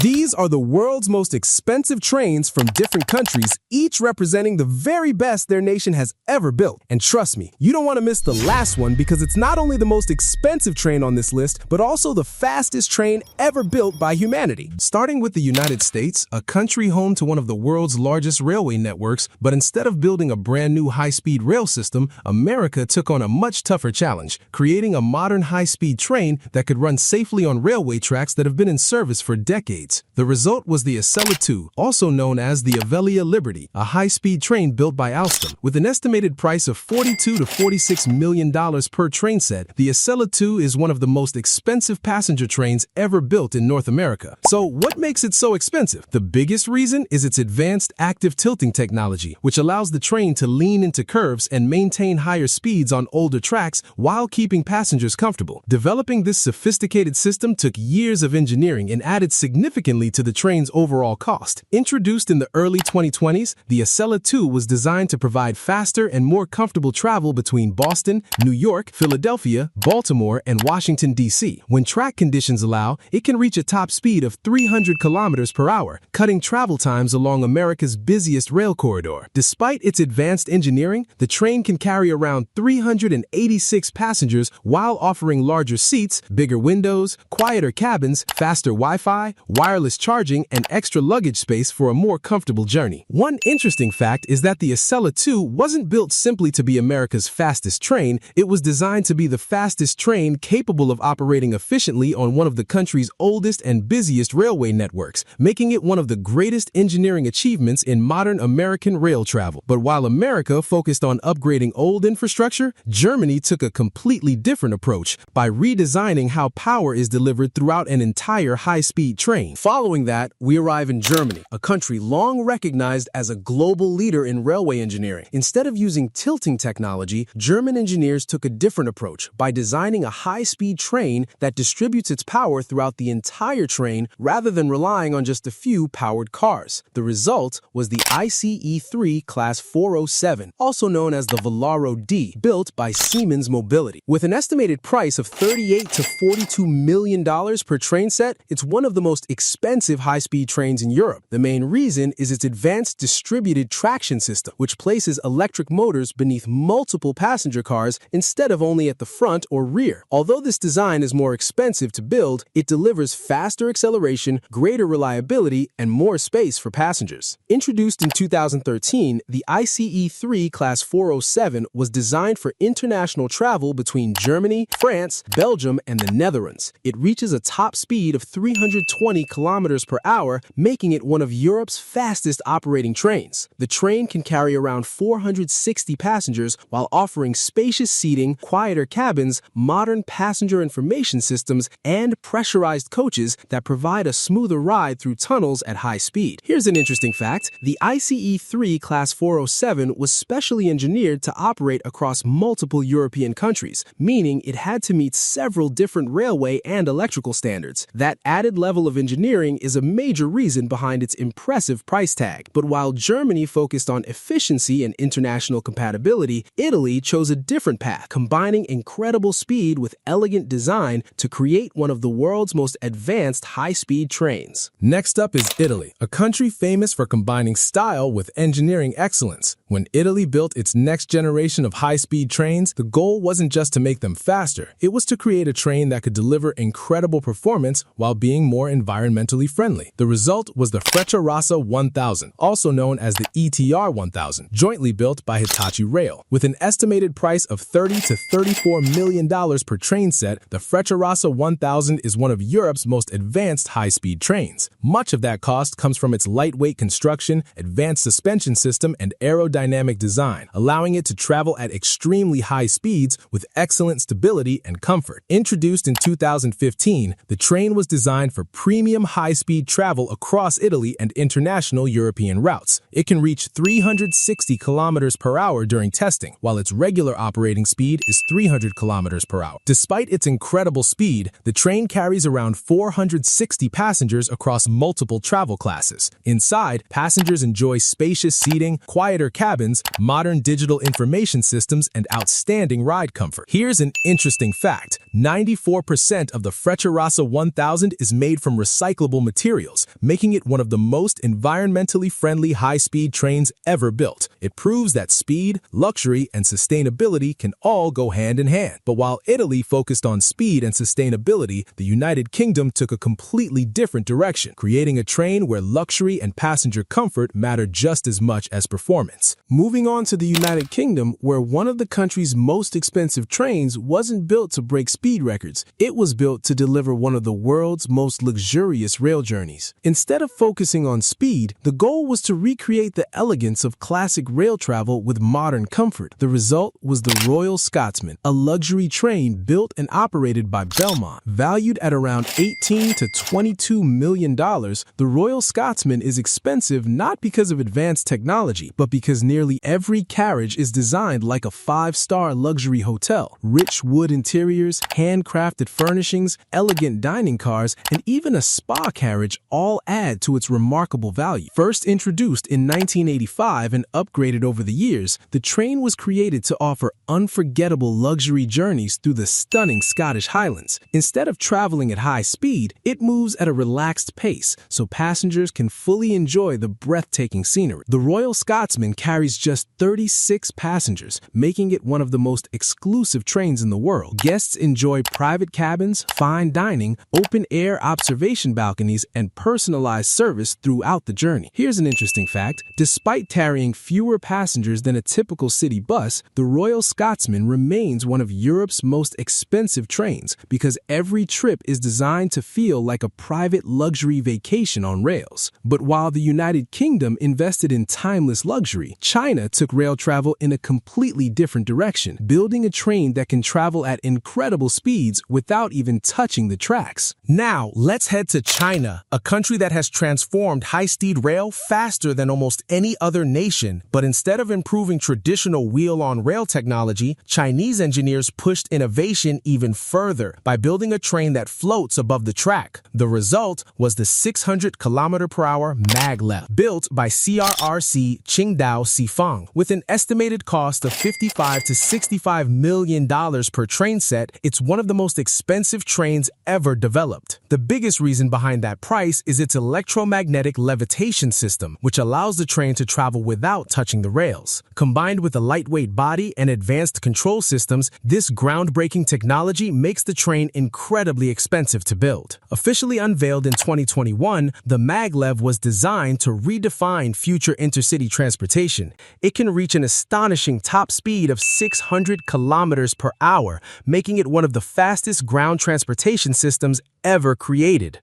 These are the world's most expensive trains from different countries, each representing the very best their nation has ever built. And trust me, you don't want to miss the last one because it's not only the most expensive train on this list, but also the fastest train ever built by humanity. Starting with the United States, a country home to one of the world's largest railway networks, but instead of building a brand new high-speed rail system, America took on a much tougher challenge, creating a modern high-speed train that could run safely on railway tracks that have been in service for decades. The result was the Acela II, also known as the Avelia Liberty, a high-speed train built by Alstom. With an estimated price of $42 to $46 million per train set, the Acela II is one of the most expensive passenger trains ever built in North America. So what makes it so expensive? The biggest reason is its advanced active tilting technology, which allows the train to lean into curves and maintain higher speeds on older tracks while keeping passengers comfortable. Developing this sophisticated system took years of engineering and added significantly to the train's overall cost. Introduced in the early 2020s, the Acela II was designed to provide faster and more comfortable travel between Boston, New York, Philadelphia, Baltimore, and Washington, D.C. When track conditions allow, it can reach a top speed of 300 kilometers per hour, cutting travel times along America's busiest rail corridor. Despite its advanced engineering, the train can carry around 386 passengers while offering larger seats, bigger windows, quieter cabins, faster Wi-Fi, wireless charging, and extra luggage space for a more comfortable journey. One interesting fact is that the Acela II wasn't built simply to be America's fastest train, it was designed to be the fastest train capable of operating efficiently on one of the country's oldest and busiest railway networks, making it one of the greatest engineering achievements in modern American rail travel. But while America focused on upgrading old infrastructure, Germany took a completely different approach by redesigning how power is delivered throughout an entire high-speed train. Following that, we arrive in Germany, a country long recognized as a global leader in railway engineering. Instead of using tilting technology, German engineers took a different approach by designing a high-speed train that distributes its power throughout the entire train rather than relying on just a few powered cars. The result was the ICE III Class 407, also known as the Velaro D, built by Siemens Mobility. With an estimated price of $38 to $42 million per train set, it's one of the most expensive high-speed trains in Europe. The main reason is its advanced distributed traction system, which places electric motors beneath multiple passenger cars instead of only at the front or rear. Although this design is more expensive to build, it delivers faster acceleration, greater reliability, and more space for passengers. Introduced in 2013, the ICE III Class 407 was designed for international travel between Germany, France, Belgium, and the Netherlands. It reaches a top speed of 320 kilometers per hour, making it one of Europe's fastest operating trains. The train can carry around 460 passengers while offering spacious seating, quieter cabins, modern passenger information systems, and pressurized coaches that provide a smoother ride through tunnels at high speed. Here's an interesting fact. The ICE III Class 407 was specially engineered to operate across multiple European countries, meaning it had to meet several different railway and electrical standards. That added level of engineering is a major reason behind its impressive price tag. But while Germany focused on efficiency and international compatibility, Italy chose a different path, combining incredible speed with elegant design to create one of the world's most advanced high-speed trains. Next up is Italy, a country famous for combining style with engineering excellence. When Italy built its next generation of high-speed trains, the goal wasn't just to make them faster, it was to create a train that could deliver incredible performance while being more environmentally friendly. The result was the Frecciarossa 1000, also known as the ETR 1000, jointly built by Hitachi Rail. With an estimated price of $30 to $34 million per train set, the Frecciarossa 1000 is one of Europe's most advanced high-speed trains. Much of that cost comes from its lightweight construction, advanced suspension system, and aerodynamic design, allowing it to travel at extremely high speeds with excellent stability and comfort. Introduced in 2015, the train was designed for premium high-speed travel across Italy and international European routes. It can reach 360 kilometers per hour during testing, while its regular operating speed is 300 kilometers per hour. Despite its incredible speed, the train carries around 460 passengers across multiple travel classes. Inside, passengers enjoy spacious seating, quieter cabins, cabins, modern digital information systems, and outstanding ride comfort. Here's an interesting fact. 94% of the Frecciarossa 1000 is made from recyclable materials, making it one of the most environmentally friendly high-speed trains ever built. It proves that speed, luxury, and sustainability can all go hand in hand. But while Italy focused on speed and sustainability, the United Kingdom took a completely different direction, creating a train where luxury and passenger comfort matter just as much as performance. Moving on to the United Kingdom, where one of the country's most expensive trains wasn't built to break speed records. It was built to deliver one of the world's most luxurious rail journeys. Instead of focusing on speed, the goal was to recreate the elegance of classic rail travel with modern comfort. The result was the Royal Scotsman, a luxury train built and operated by Belmont. Valued at around $18 to $22 million, the Royal Scotsman is expensive not because of advanced technology, but because nearly every carriage is designed like a five-star luxury hotel. Rich wood interiors, handcrafted furnishings, elegant dining cars, and even a spa carriage all add to its remarkable value. First introduced in 1985 and upgraded over the years, the train was created to offer unforgettable luxury journeys through the stunning Scottish Highlands. Instead of traveling at high speed, it moves at a relaxed pace, so passengers can fully enjoy the breathtaking scenery. The Royal Scotsman carries just 36 passengers, making it one of the most exclusive trains in the world. Guests enjoy private cabins, fine dining, open-air observation balconies, and personalized service throughout the journey. Here's an interesting fact. Despite carrying fewer passengers than a typical city bus, the Royal Scotsman remains one of Europe's most expensive trains because every trip is designed to feel like a private luxury vacation on rails. But while the United Kingdom invested in timeless luxury, China took rail travel in a completely different direction, building a train that can travel at incredible speeds without even touching the tracks. Now, let's head to China, a country that has transformed high-speed rail faster than almost any other nation. But instead of improving traditional wheel-on-rail technology, Chinese engineers pushed innovation even further by building a train that floats above the track. The result was the 600-kilometer-per-hour Maglev, built by CRRC Qingdao Xifang. With an estimated cost of $55 to $65 million per train set, it's one of the most expensive trains ever developed. The biggest reason behind that price is its electromagnetic levitation system, which allows the train to travel without touching the rails. Combined with a lightweight body and advanced control systems, this groundbreaking technology makes the train incredibly expensive to build. Officially unveiled in 2021, the Maglev was designed to redefine future intercity transportation. It can reach an astonishing top speed of 600 kilometers per hour, making it one of the fastest ground transportation systems ever created.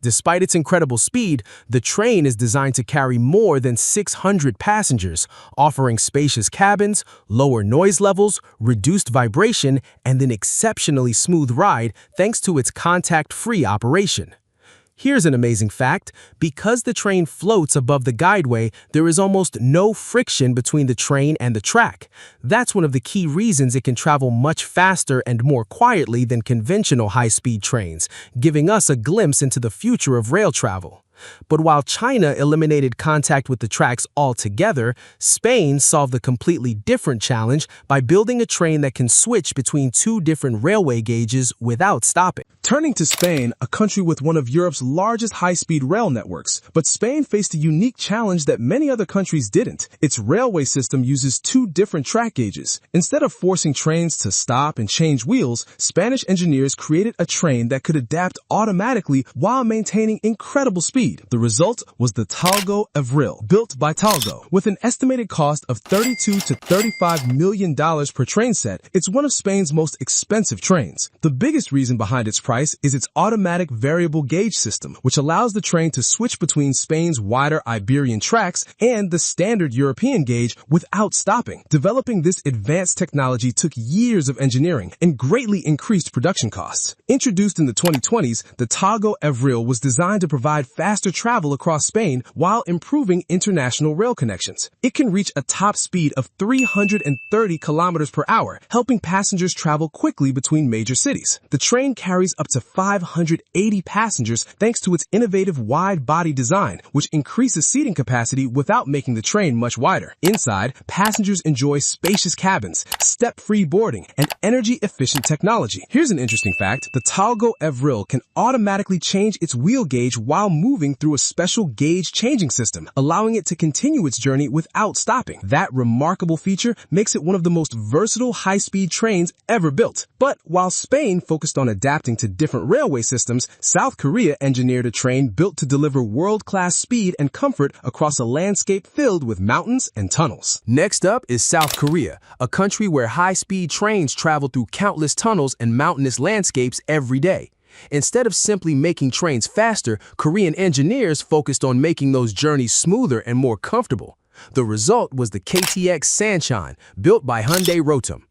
Despite its incredible speed, the train is designed to carry more than 600 passengers, offering spacious cabins, lower noise levels, reduced vibration, and an exceptionally smooth ride thanks to its contact-free operation. Here's an amazing fact. Because the train floats above the guideway, there is almost no friction between the train and the track. That's one of the key reasons it can travel much faster and more quietly than conventional high-speed trains, giving us a glimpse into the future of rail travel. But while China eliminated contact with the tracks altogether, Spain solved a completely different challenge by building a train that can switch between two different railway gauges without stopping. Turning to Spain, a country with one of Europe's largest high-speed rail networks, but Spain faced a unique challenge that many other countries didn't. Its railway system uses two different track gauges. Instead of forcing trains to stop and change wheels, Spanish engineers created a train that could adapt automatically while maintaining incredible speed. The result was the Talgo Avril, built by Talgo. With an estimated cost of $32 to $35 million per train set, it's one of Spain's most expensive trains. The biggest reason behind its price is its automatic variable gauge system, which allows the train to switch between Spain's wider Iberian tracks and the standard European gauge without stopping. Developing this advanced technology took years of engineering and greatly increased production costs. Introduced in the 2020s, the Talgo Avril was designed to provide fast faster travel across Spain while improving international rail connections. It can reach a top speed of 330 kilometers per hour, helping passengers travel quickly between major cities. The train carries up to 580 passengers thanks to its innovative wide-body design, which increases seating capacity without making the train much wider. Inside, passengers enjoy spacious cabins, step-free boarding, and energy-efficient technology. Here's an interesting fact. The Talgo Avril can automatically change its wheel gauge while moving through a special gauge changing system, allowing it to continue its journey without stopping. That remarkable feature makes it one of the most versatile high-speed trains ever built. But while Spain focused on adapting to different railway systems, South Korea engineered a train built to deliver world-class speed and comfort across a landscape filled with mountains and tunnels. Next up is South Korea, a country where high-speed trains travel through countless tunnels and mountainous landscapes every day. Instead of simply making trains faster, Korean engineers focused on making those journeys smoother and more comfortable. The result was the KTX Sunshine, built by Hyundai Rotem.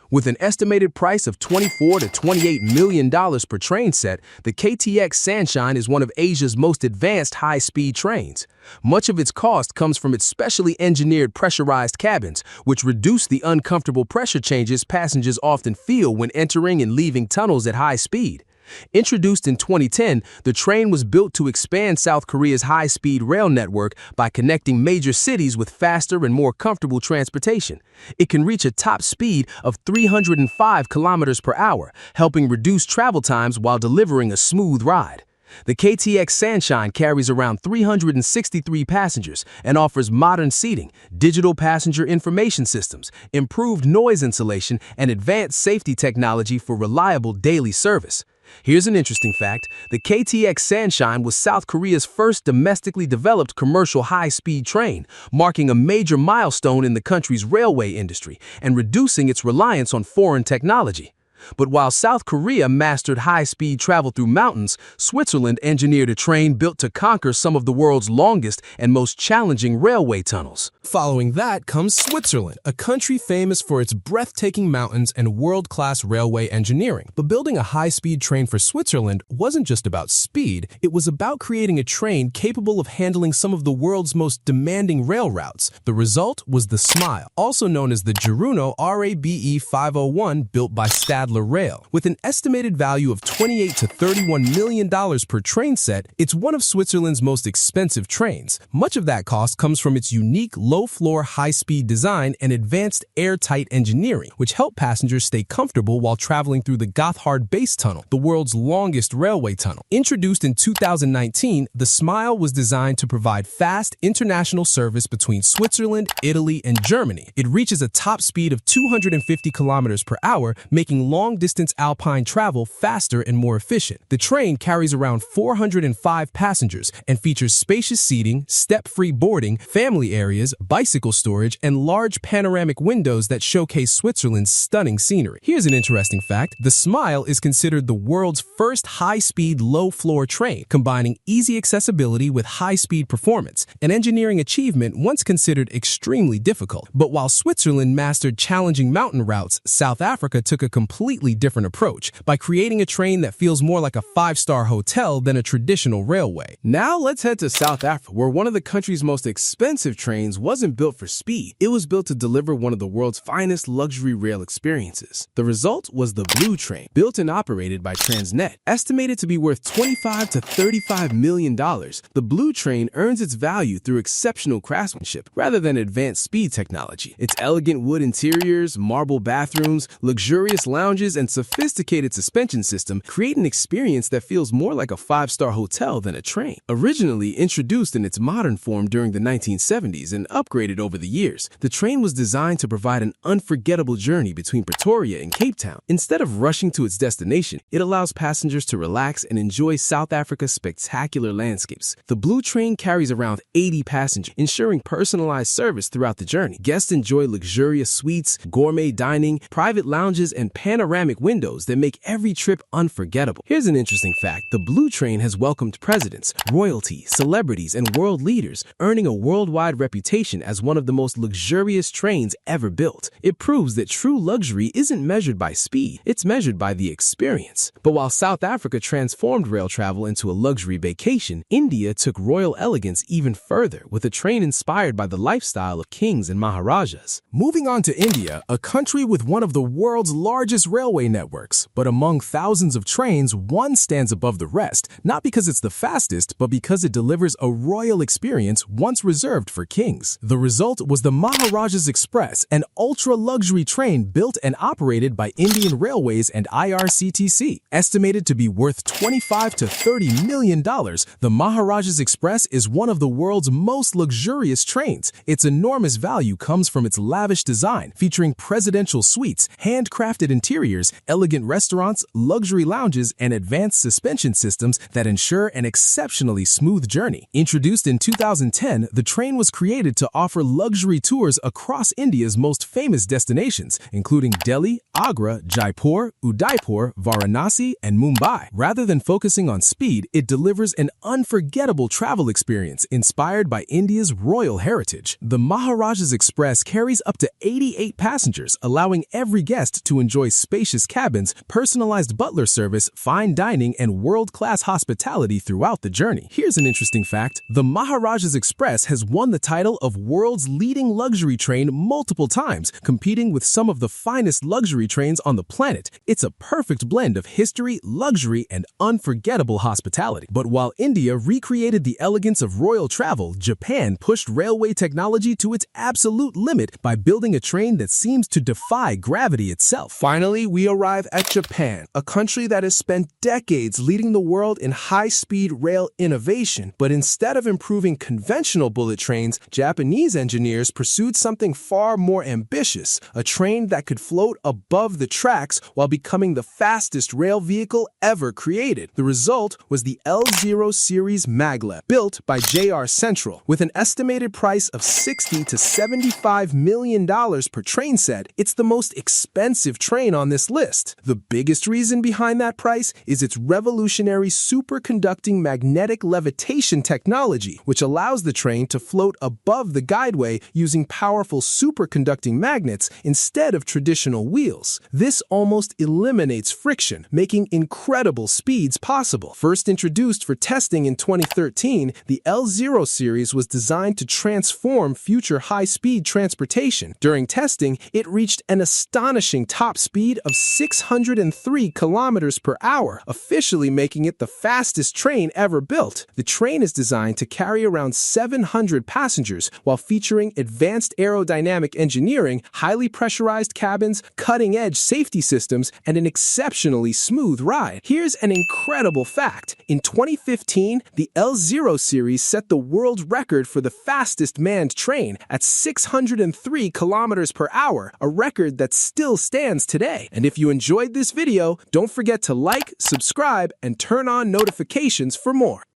With an estimated price of $24 to $28 million per train set, the KTX Sunshine is one of Asia's most advanced high-speed trains. Much of its cost comes from its specially engineered pressurized cabins, which reduce the uncomfortable pressure changes passengers often feel when entering and leaving tunnels at high speed. Introduced in 2010, the train was built to expand South Korea's high-speed rail network by connecting major cities with faster and more comfortable transportation. It can reach a top speed of 305 kilometers per hour, helping reduce travel times while delivering a smooth ride. The KTX Sunshine carries around 363 passengers and offers modern seating, digital passenger information systems, improved noise insulation, and advanced safety technology for reliable daily service. Here's an interesting fact. The KTX Sunshine was South Korea's first domestically developed commercial high-speed train, marking a major milestone in the country's railway industry and reducing its reliance on foreign technology. But while South Korea mastered high-speed travel through mountains, Switzerland engineered a train built to conquer some of the world's longest and most challenging railway tunnels. Following that comes Switzerland, a country famous for its breathtaking mountains and world-class railway engineering. But building a high-speed train for Switzerland wasn't just about speed, it was about creating a train capable of handling some of the world's most demanding rail routes. The result was the Smile, also known as the Geruno RABE 501, built by Stadler Rail. With an estimated value of $28 to $31 million per train set, it's one of Switzerland's most expensive trains. Much of that cost comes from its unique low-floor, high-speed design and advanced airtight engineering, which help passengers stay comfortable while traveling through the Gotthard Base Tunnel, the world's longest railway tunnel. Introduced in 2019, the Smile was designed to provide fast international service between Switzerland, Italy, and Germany. It reaches a top speed of 250 kilometers per hour, making long-distance alpine travel faster and more efficient. The train carries around 405 passengers and features spacious seating, step-free boarding, family areas, bicycle storage, and large panoramic windows that showcase Switzerland's stunning scenery. Here's an interesting fact. The Smile is considered the world's first high-speed, low-floor train, combining easy accessibility with high-speed performance, an engineering achievement once considered extremely difficult. But while Switzerland mastered challenging mountain routes, South Africa took a completely different approach by creating a train that feels more like a five-star hotel than a traditional railway. Now let's head to South Africa, where one of the country's most expensive trains wasn't built for speed. It was built to deliver one of the world's finest luxury rail experiences. The result was the Blue Train, built and operated by Transnet. Estimated to be worth $25 to $35 million, the Blue Train earns its value through exceptional craftsmanship rather than advanced speed technology. Its elegant wood interiors, marble bathrooms, luxurious lounges, and sophisticated suspension system create an experience that feels more like a five-star hotel than a train. Originally introduced in its modern form during the 1970s and upgraded over the years, the train was designed to provide an unforgettable journey between Pretoria and Cape Town. Instead of rushing to its destination, it allows passengers to relax and enjoy South Africa's spectacular landscapes. The Blue Train carries around 80 passengers, ensuring personalized service throughout the journey. Guests enjoy luxurious suites, gourmet dining, private lounges, and panoramic panoramic windows that make every trip unforgettable. Here's an interesting fact. The Blue Train has welcomed presidents, royalty, celebrities, and world leaders, earning a worldwide reputation as one of the most luxurious trains ever built. It proves that true luxury isn't measured by speed, it's measured by the experience. But while South Africa transformed rail travel into a luxury vacation, India took royal elegance even further with a train inspired by the lifestyle of kings and maharajas. Moving on to India, a country with one of the world's largest railway networks. But among thousands of trains, one stands above the rest, not because it's the fastest, but because it delivers a royal experience once reserved for kings. The result was the Maharajas Express, an ultra-luxury train built and operated by Indian Railways and IRCTC. Estimated to be worth $25 to $30 million, the Maharajas Express is one of the world's most luxurious trains. Its enormous value comes from its lavish design, featuring presidential suites, handcrafted interiors, elegant restaurants, luxury lounges, and advanced suspension systems that ensure an exceptionally smooth journey. Introduced in 2010, the train was created to offer luxury tours across India's most famous destinations, including Delhi, Agra, Jaipur, Udaipur, Varanasi, and Mumbai. Rather than focusing on speed, it delivers an unforgettable travel experience inspired by India's royal heritage. The Maharajas Express carries up to 88 passengers, allowing every guest to enjoy spacious cabins, personalized butler service, fine dining, and world-class hospitality throughout the journey. Here's an interesting fact. The Maharajas Express has won the title of world's leading luxury train multiple times, competing with some of the finest luxury trains on the planet. It's a perfect blend of history, luxury, and unforgettable hospitality. But while India recreated the elegance of royal travel, Japan pushed railway technology to its absolute limit by building a train that seems to defy gravity itself. Finally, we arrive at Japan, a country that has spent decades leading the world in high-speed rail innovation. But instead of improving conventional bullet trains, Japanese engineers pursued something far more ambitious, a train that could float above the tracks while becoming the fastest rail vehicle ever created. The result was the L0 series Maglev, built by JR Central. With an estimated price of $60 to $75 million per train set, it's the most expensive train on this list. The biggest reason behind that price is its revolutionary superconducting magnetic levitation technology, which allows the train to float above the guideway using powerful superconducting magnets instead of traditional wheels. This almost eliminates friction, making incredible speeds possible. First introduced for testing in 2013, the L0 series was designed to transform future high-speed transportation. During testing, it reached an astonishing top speed of 603 kilometers per hour, officially making it the fastest train ever built. The train is designed to carry around 700 passengers while featuring advanced aerodynamic engineering, highly pressurized cabins, cutting-edge safety systems, and an exceptionally smooth ride. Here's an incredible fact. In 2015, the L0 series set the world record for the fastest manned train at 603 kilometers per hour, a record that still stands today. And if you enjoyed this video, don't forget to like, subscribe, and turn on notifications for more.